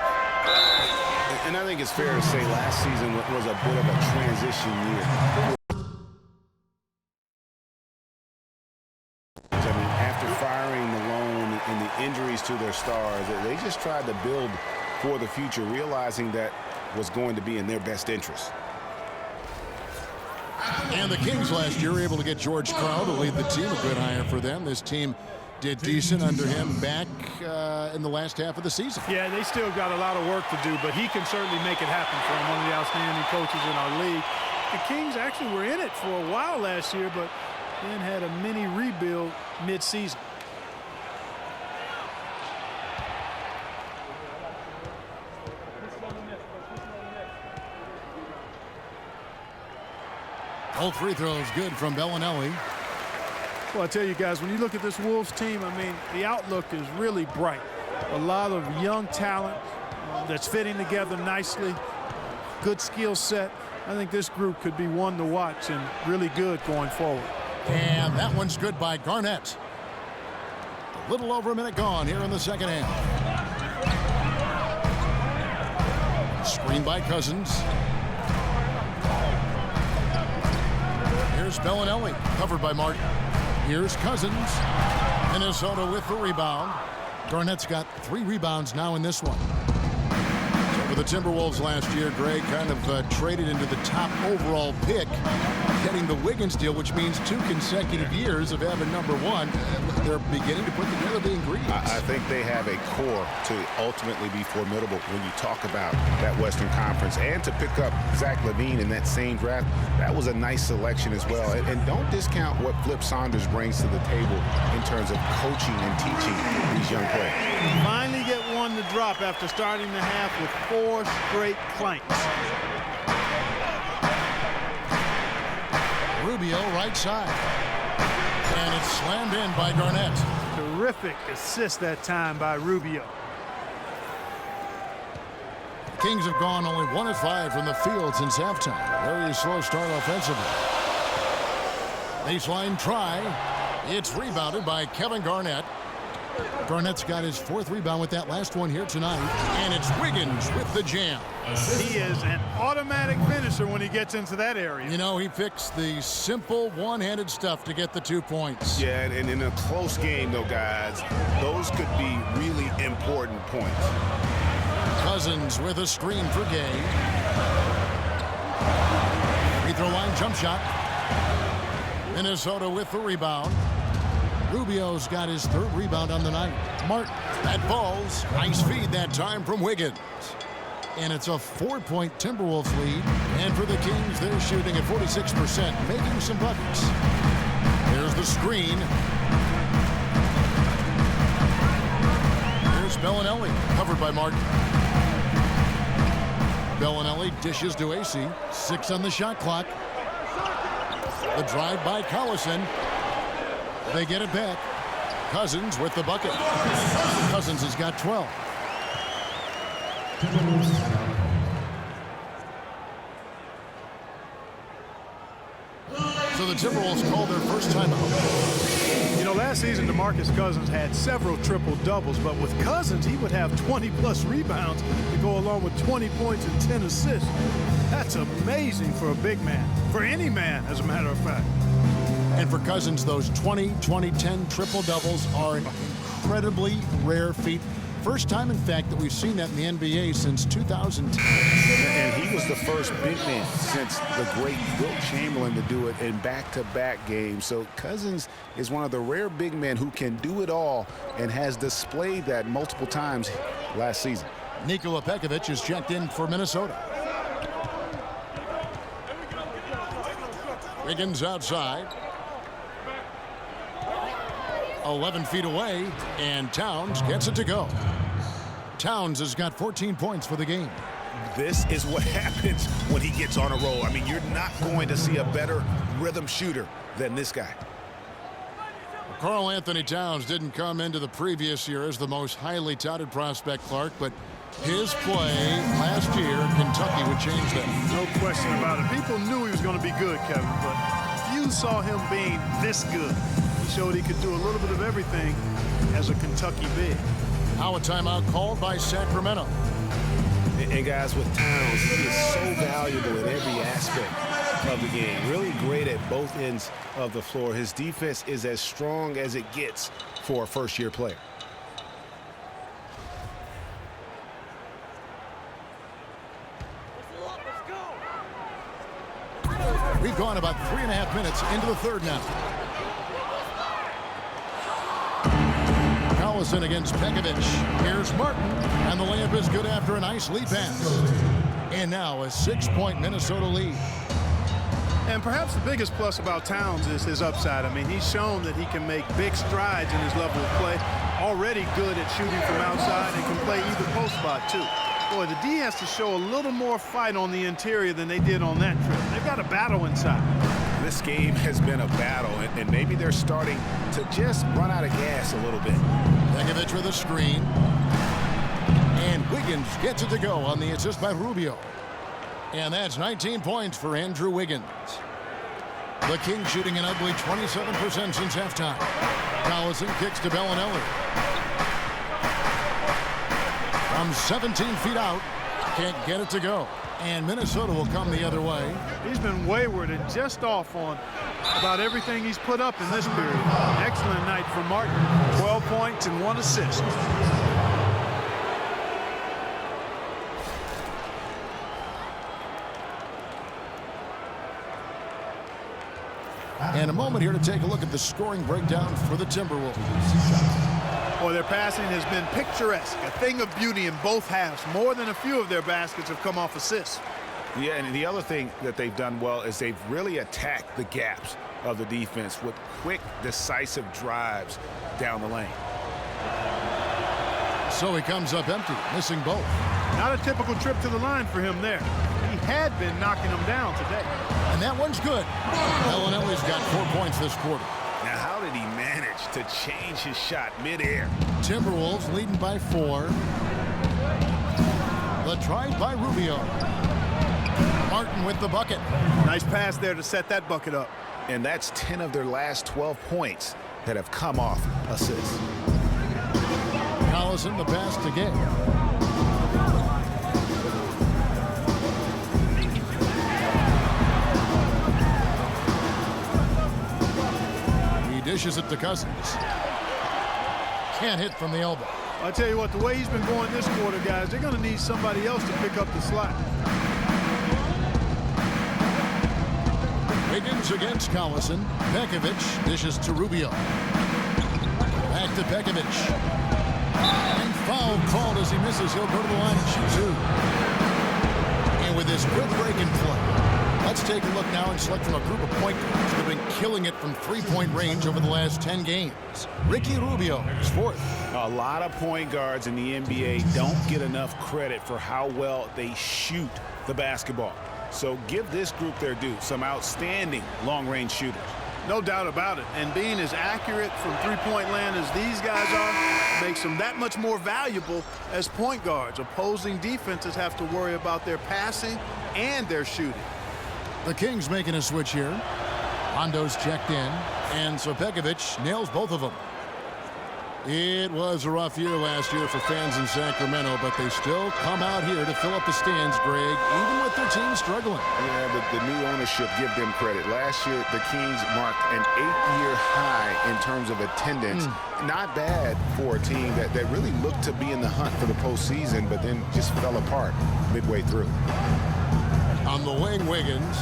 And I think it's fair to say last season was a bit of a transition year. I mean, after firing Malone and the injuries to their stars, they just tried to build for the future, realizing that was going to be in their best interest. And the Kings last year were able to get George Karl to lead the team, a good hire for them. This team did decent under him back in the last half of the season. Yeah, they still got a lot of work to do, but he can certainly make it happen for him. One of the outstanding coaches in our league. The Kings actually were in it for a while last year, but then had a mini rebuild mid-season. All free throws good from Bellinelli. Well, I tell you guys, when you look at this Wolves team, I mean, the outlook is really bright. A lot of young talent that's fitting together nicely. Good skill set. I think this group could be one to watch and really good going forward. And that one's good by Garnett. A little over a minute gone here in the second half. Screen by Cousins. Here's Bellinelli, covered by Martin. Here's Cousins. Minnesota with the rebound. Garnett's got 3 rebounds now in this one. So for the Timberwolves last year, Greg kind of traded into the top overall pick, getting the Wiggins deal, which means 2 consecutive years of having #1. They're beginning to put together the ingredients. I think they have a core to ultimately be formidable when you talk about that Western Conference. And to pick up Zach LaVine in that same draft, that was a nice selection as well. And don't discount what Flip Saunders brings to the table in terms of coaching and teaching these young players. Finally get one to drop after starting the half with 4 straight planks. Rubio right side. And it's slammed in by Garnett. Terrific assist that time by Rubio. Kings have gone only 1 of 5 from the field since halftime. Very slow start offensively. Baseline try. It's rebounded by Kevin Garnett. Garnett's got his 4th rebound with that last one here tonight. And it's Wiggins with the jam. He is an automatic finisher when he gets into that area. You know, he picks the simple one-handed stuff to get the 2 points. Yeah, and in a close game, though, guys, those could be really important points. Cousins with a screen for Gay. Free throw line jump shot. Minnesota with the rebound. Rubio's got his 3rd rebound on the night. Martin, that falls. Nice feed that time from Wiggins. And it's a 4-point Timberwolves lead. And for the Kings, they're shooting at 46%, making some buckets. There's the screen. Here's Bellinelli, covered by Martin. Bellinelli dishes to AC. 6 on the shot clock. The drive by Collison. They get it back. Cousins with the bucket. Cousins has got 12. So the Timberwolves called their first timeout. You know, last season, DeMarcus Cousins had several triple-doubles, but with Cousins, he would have 20-plus rebounds to go along with 20 points and 10 assists. That's amazing for a big man, for any man, as a matter of fact. And for Cousins, those 20, 20, 10 triple-doubles are an incredibly rare feat. First time, in fact, that we've seen that in the NBA since 2010. And he was the first big man since the great Wilt Chamberlain to do it in back-to-back games. So Cousins is one of the rare big men who can do it all and has displayed that multiple times last season. Nikola Pekovic is checked in for Minnesota. Wiggins outside. 11 feet away, and Towns gets it to go. Towns has got 14 points for the game. This is what happens when he gets on a roll. I mean, you're not going to see a better rhythm shooter than this guy. Karl Anthony Towns didn't come into the previous year as the most highly touted prospect, Clark, but his play last year in Kentucky would change that. No question about it. People knew he was going to be good, Kevin, but few saw him being this good. He showed he could do a little bit of everything as a Kentucky big. Now a timeout called by Sacramento. And guys, with Towns, he is so valuable in every aspect of the game. Really great at both ends of the floor. His defense is as strong as it gets for a first-year player. We've gone about 3.5 minutes into the third now. Collison against Pekovic. Here's Martin, and the layup is good after a nice lead pass. And now a 6-point Minnesota lead. And perhaps the biggest plus about Towns is his upside. I mean, he's shown that he can make big strides in his level of play. Already good at shooting from outside and can play either post spot, too. Boy, the D has to show a little more fight on the interior than they did on that trip. They've got a battle inside. This game has been a battle, and maybe they're starting to just run out of gas a little bit. Pekovic with a screen. And Wiggins gets it to go on the assist by Rubio. And that's 19 points for Andrew Wiggins. The Kings shooting an ugly 27% since halftime. Collison kicks to Bellinelli. From 17 feet out, can't get it to go. And Minnesota will come the other way. He's been wayward and just off on about everything he's put up in this period. Excellent night for Martin. 12 points and 1 assist. And a moment here to take a look at the scoring breakdown for the Timberwolves. Boy, their passing has been picturesque, a thing of beauty in both halves. More than a few of their baskets have come off assists. Yeah, and the other thing that they've done well is they've really attacked the gaps of the defense with quick, decisive drives down the lane. So he comes up empty, missing both. Not a typical trip to the line for him there. He had been knocking them down today. And that one's good. Bellinelli's got 4 points this quarter. Now, how did he manage to change his shot midair? Timberwolves leading by 4. The try by Rubio. Martin with the bucket. Nice pass there to set that bucket up. And that's 10 of their last 12 points that have come off assists. Collison the pass to Gay. Dishes it to Cousins. Can't hit from the elbow. I'll tell you what, the way he's been going this quarter, guys, they're going to need somebody else to pick up the slack. Wiggins against Collison. Pekovic dishes to Rubio. Back to Pekovic. And foul called as he misses. He'll go to the line and shoot 2. And with this quick break in play, let's take a look now and select from a group of point guards that have been killing it from three-point range over the last 10 games. Ricky Rubio is 4th. A lot of point guards in the NBA don't get enough credit for how well they shoot the basketball. So give this group their due. Some outstanding long-range shooters. No doubt about it. And being as accurate from three-point land as these guys are makes them that much more valuable as point guards. Opposing defenses have to worry about their passing and their shooting. The Kings making a switch here. Hondo's checked in, and so Pekovic nails both of them. It was a rough year last year for fans in Sacramento, but they still come out here to fill up the stands, Greg, even with their team struggling. Yeah, but the new ownership give them credit. Last year, the Kings marked an 8-year high in terms of attendance. Not bad for a team that really looked to be in the hunt for the postseason, but then just fell apart midway through. On the wing, Wiggins.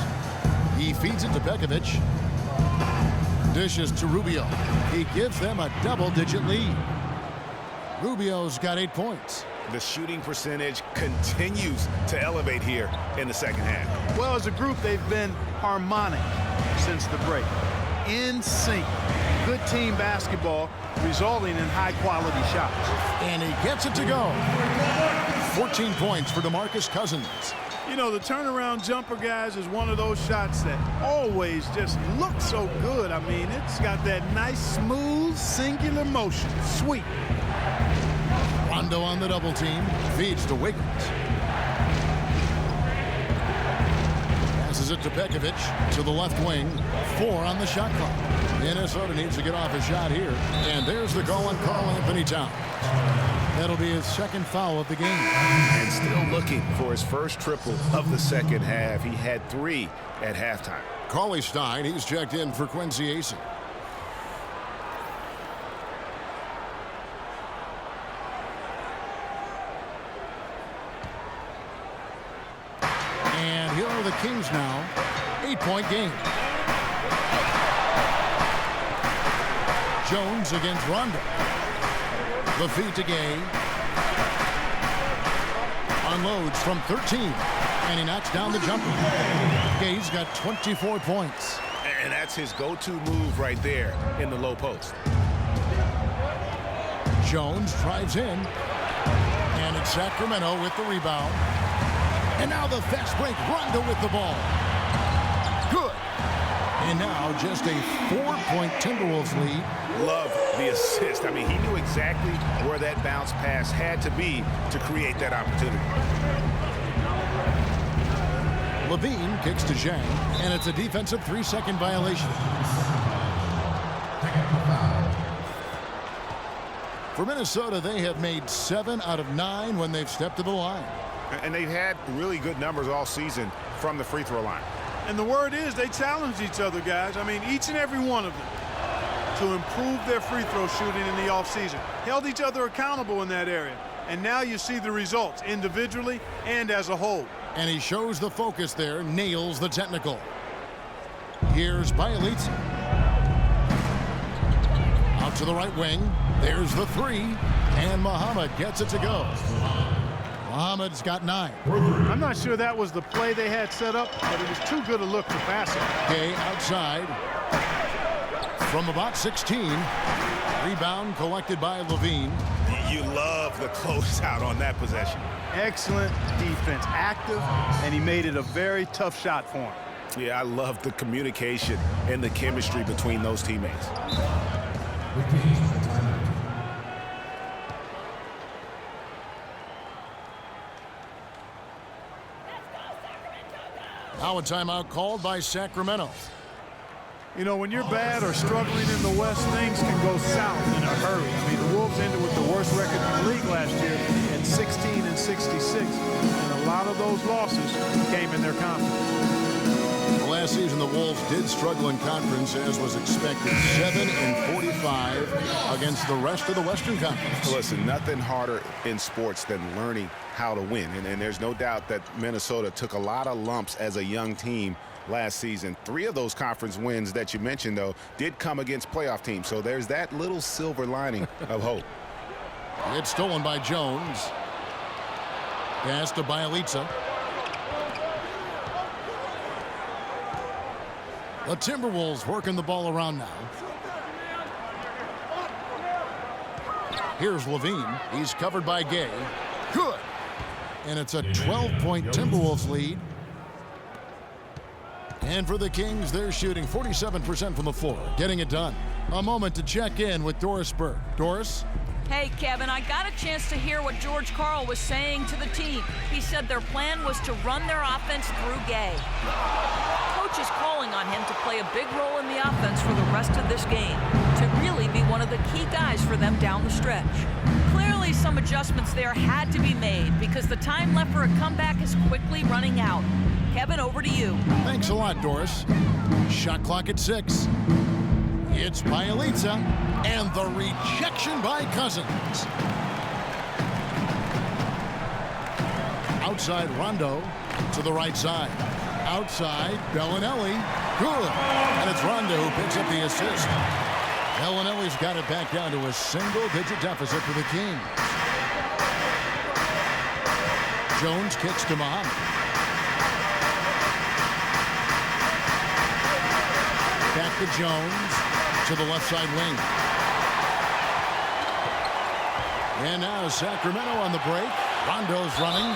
He feeds it to Pekovic. Dishes to Rubio. He gives them a double-digit lead. Rubio's got 8 points. The shooting percentage continues to elevate here in the second half. Well, as a group, they've been harmonic since the break. In sync. Good team basketball resulting in high-quality shots. And he gets it to go. 14 points for DeMarcus Cousins. You know, the turnaround jumper, guys, is one of those shots that always just looks so good. I mean, it's got that nice, smooth, singular motion. Sweet. Rondo on the double team. Feeds to Wiggins. Passes it to Pekovic to the left wing. 4 on the shot clock. Minnesota needs to get off a shot here. And there's the call on Karl-Anthony Towns. That'll be his second foul of the game. And still looking for his first triple of the second half. He had 3 at halftime. Cauley-Stein, he's checked in for Quincy Acy. And here are the Kings now. 8-point game. Jones against Rondo. The feed to Gay. Unloads from 13. And he knocks down the jumper. Gay's got 24 points. And that's his go-to move right there in the low post. Jones drives in. And it's Sacramento with the rebound. And now the fast break. Rondo with the ball. Good. And now just a 4-point Timberwolves lead. Love the assist. I mean, he knew exactly where that bounce pass had to be to create that opportunity. Levine kicks to Zhang, and it's a defensive 3-second violation. For Minnesota, they have made 7 out of 9 when they've stepped to the line. And they've had really good numbers all season from the free throw line. And the word is they challenge each other, guys. I mean, each and every one of them to improve their free throw shooting in the offseason. Held each other accountable in that area. And now you see the results individually and as a whole. And he shows the focus there, nails the technical. Here's Bjelica. Out to the right wing. There's the 3. And Muhammad gets it to go. Muhammad's got 9. I'm not sure that was the play they had set up, but it was too good a look to pass it. Gay outside. From about 16. Rebound collected by Levine. You love the closeout on that possession. Excellent defense, active, and he made it a very tough shot for him. Yeah, I love the communication and the chemistry between those teammates. Now a timeout called by Sacramento. You know, when you're bad or struggling in the West, things can go south in a hurry. I mean, the Wolves ended with the worst record in the league last year at 16-66, and a lot of those losses came in their conference. Last season, the Wolves did struggle in conference, as was expected. 7-45 against the rest of the Western Conference. Listen, nothing harder in sports than learning how to win, and there's no doubt that Minnesota took a lot of lumps as a young team last season. 3 of those conference wins that you mentioned, though, did come against playoff teams. So there's that little silver lining of hope. It's stolen by Jones. Pass to Bjelica. The Timberwolves working the ball around now. Here's Levine. He's covered by Gay. Good. And it's a 12-point Timberwolves lead. And for the Kings, they're shooting 47% from the floor, getting it done. A moment to check in with Doris Burke. Doris? Hey, Kevin, I got a chance to hear what George Karl was saying to the team. He said their plan was to run their offense through Gay. Coach is calling on him to play a big role in the offense for the rest of this game, to really be one of the key guys for them down the stretch. Clearly, some adjustments there had to be made because the time left for a comeback is quickly running out. Kevin, over to you. Thanks a lot, Doris. Shot clock at 6. It's Bjelica, and the rejection by Cousins. Outside Rondo to the right side. Outside Bellinelli. Good. And it's Rondo who picks up the assist. Bellinelli's got it back down to a single-digit deficit for the Kings. Jones kicks to Muhammad. Back to Jones to the left side wing. And now Sacramento on the break. Rondo's running.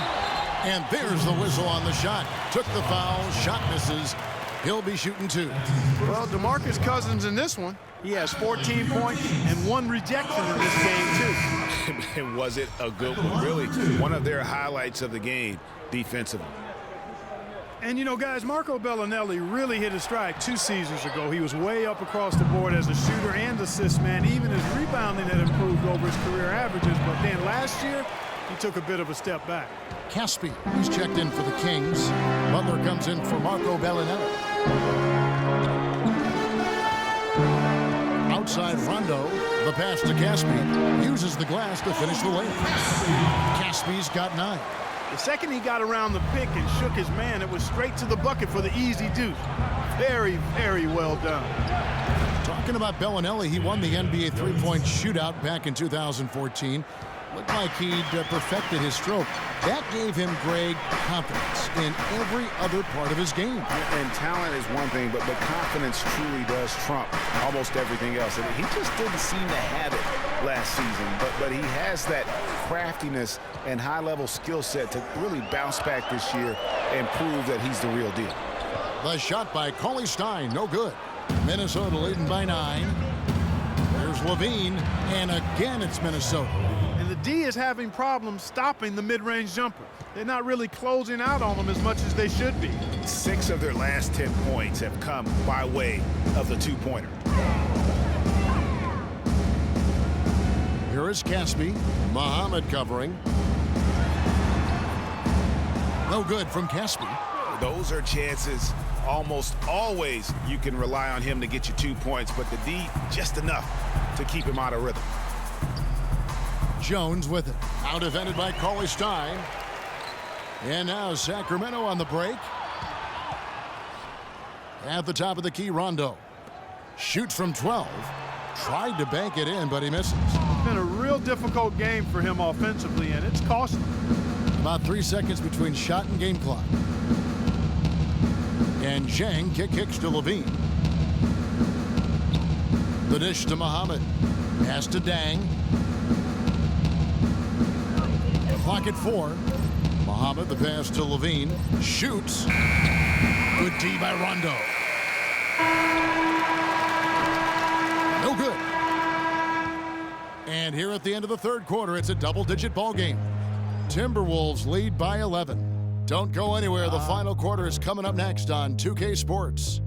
And there's the whistle on the shot. Took the foul, shot misses. He'll be shooting 2. Well, DeMarcus Cousins in this one, he has 14 points and 1 rejection in this game, too. And was it a good one? Really, one of their highlights of the game defensively. And, you know, guys, Marco Bellinelli really hit his stride 2 seasons ago. He was way up across the board as a shooter and assist man. Even his rebounding had improved over his career averages. But then last year, he took a bit of a step back. Caspi, who's checked in for the Kings. Butler comes in for Marco Bellinelli. Outside Rondo, the pass to Caspi. Uses the glass to finish the layup. Caspi's got 9. The second he got around the pick and shook his man, it was straight to the bucket for the easy deuce. Very, very well done. Talking about Bellinelli, he won the NBA three-point shootout back in 2014. Looked like he'd perfected his stroke. That gave him, Greg, confidence in every other part of his game. And talent is one thing, but confidence truly does trump almost everything else. And he just didn't seem to have it last season. But he has that craftiness and high-level skill set to really bounce back this year and prove that he's the real deal. The shot by Cauley Stein, no good. Minnesota leading by 9. There's Levine, and again it's Minnesota. And the D is having problems stopping the mid-range jumper. They're not really closing out on them as much as they should be. 6 of their last 10 points have come by way of the two-pointer. Here is Caspi. Muhammad covering. No good from Caspi. Those are chances almost always you can rely on him to get you 2 points, but the D just enough to keep him out of rhythm. Jones with it. Out defended by Cauley Stein. And now Sacramento on the break. At the top of the key, Rondo. Shoots from 12. Tried to bank it in, but he misses. It's been a real difficult game for him offensively, and it's costly. About 3 seconds between shot and game clock. And Zhang kicks to Levine. The dish to Muhammad. Pass to Dang. Clock at 4. Muhammad, the pass to Levine. Shoots. Good D by Rondo. No good. And here at the end of the third quarter, it's a double-digit ball game. Timberwolves lead by 11. Don't go anywhere. The final quarter is coming up next on 2K Sports.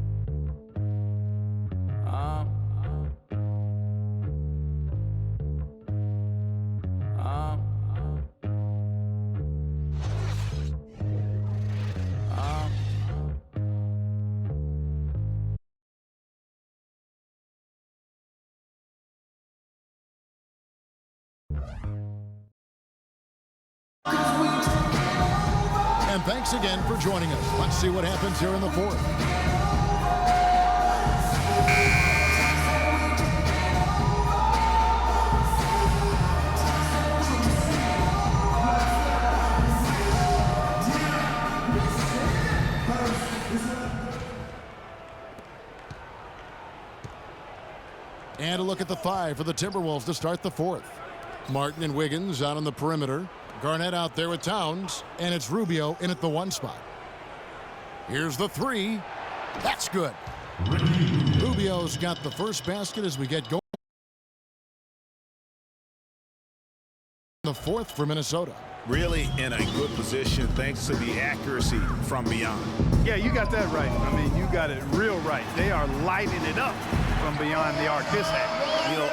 And thanks again for joining us. Let's see what happens here in the fourth. And a look at the 5 for the Timberwolves to start the fourth. Martin and Wiggins out on the perimeter. Garnett out there with Towns, and it's Rubio in at the 1 spot. Here's the 3. That's good. Rubio's got the first basket as we get going. The fourth for Minnesota. Really in a good position thanks to the accuracy from beyond. Yeah, you got that right. I mean, you got it real right. They are lighting it up from beyond the arc this half. You know,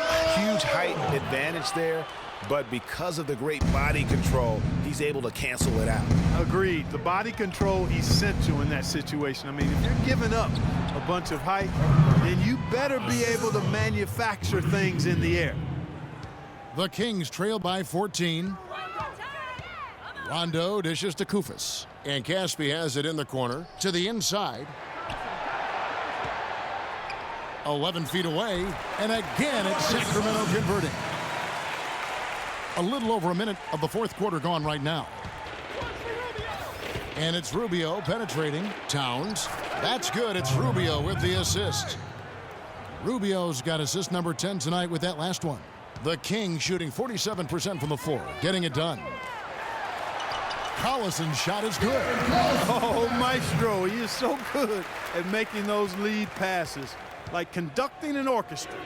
huge height advantage there. But because of the great body control, he's able to cancel it out. Agreed. The body control essential in that situation. I mean, if you're giving up a bunch of height, then you better be able to manufacture things in the air. The Kings trail by 14. Rondo dishes to Koufos. And Caspi has it in the corner to the inside. 11 feet away. And again, it's Sacramento converting. A little over a minute of the fourth quarter gone right now. And it's Rubio penetrating. Towns. That's good. It's Rubio with the assist. Rubio's got assist number 10 tonight with that last one. The Kings shooting 47% from the floor, getting it done. Collison's shot is good. Oh, Maestro, he is so good at making those lead passes, like conducting an orchestra.